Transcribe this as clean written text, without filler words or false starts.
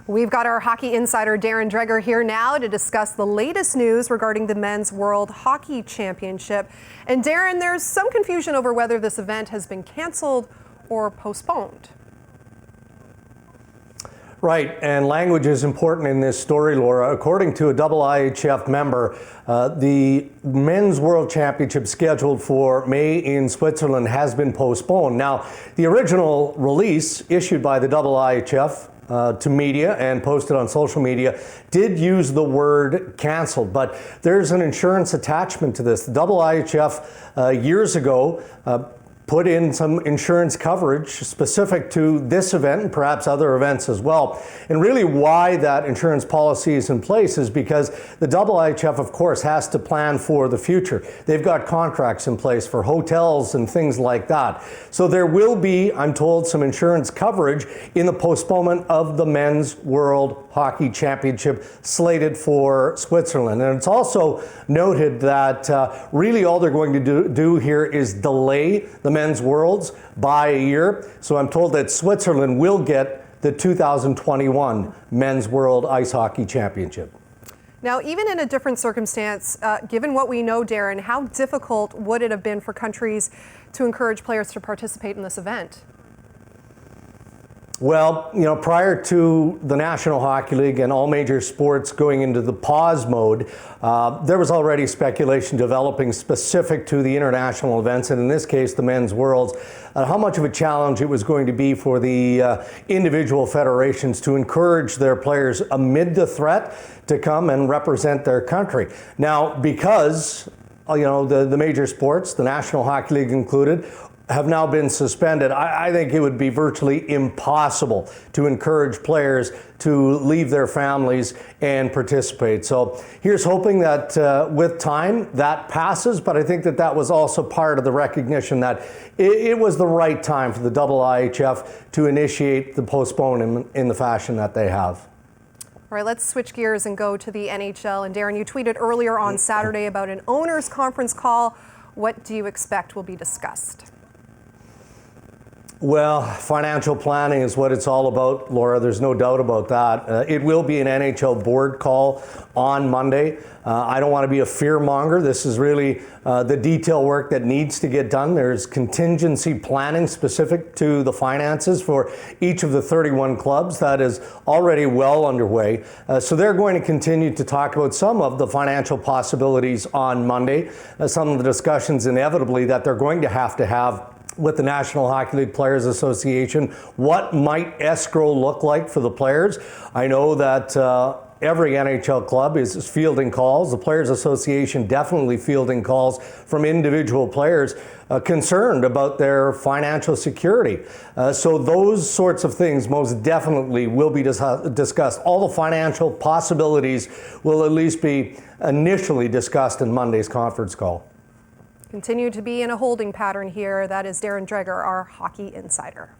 We've got our hockey insider Darren Dreger here now to discuss the latest news regarding the Men's World Hockey Championship. And Darren, there's some confusion over whether this event has been canceled or postponed. Right, and language is important in this story, Laura. According to a IIHF member, the Men's World Championship scheduled for May in Switzerland has been postponed. Now, the original release issued by the IIHF to media and posted on social media did use the word canceled, but there's an insurance attachment to this. The IIHF years ago put in some insurance coverage specific to this event and perhaps other events as well. And really why that insurance policy is in place is because the IIHF, of course, has to plan for the future. They've got contracts in place for hotels and things like that. So there will be, I'm told, some insurance coverage in the postponement of the Men's World Hockey Championship slated for Switzerland. And it's also noted that really all they're going to do here is delay the Men's Worlds by a year. So I'm told that Switzerland will get the 2021 Men's World Ice Hockey Championship. Now, even in a different circumstance, given what we know, Darren, how difficult would it have been for countries to encourage players to participate in this event? Well, prior to the National Hockey League and all major sports going into the pause mode, there was already speculation developing specific to the international events, and in this case, the Men's Worlds, how much of a challenge it was going to be for the individual federations to encourage their players amid the threat to come and represent their country. Now, because the major sports, the National Hockey League included, have now been suspended, I think it would be virtually impossible to encourage players to leave their families and participate. So here's hoping that with time that passes, but I think that was also part of the recognition that it was the right time for the IIHF to initiate the postpone in the fashion that they have. All right, let's switch gears and go to the NHL. And Darren, you tweeted earlier on Saturday about an owners conference call. What do you expect will be discussed? Well, financial planning is what it's all about, Laura. There's no doubt about that. It will be an NHL board call on Monday. I don't want to be a fear monger. This is really the detail work that needs to get done. There's contingency planning specific to the finances for each of the 31 clubs that is already well underway. So they're going to continue to talk about some of the financial possibilities on Monday, some of the discussions inevitably that they're going to have with the National Hockey League Players Association. What might escrow look like for the players? I know that every NHL club is fielding calls. The Players Association definitely fielding calls from individual players concerned about their financial security. So those sorts of things most definitely will be discussed. All the financial possibilities will at least be initially discussed in Monday's conference call. Continue to be in a holding pattern here. That is Darren Dreger, our hockey insider.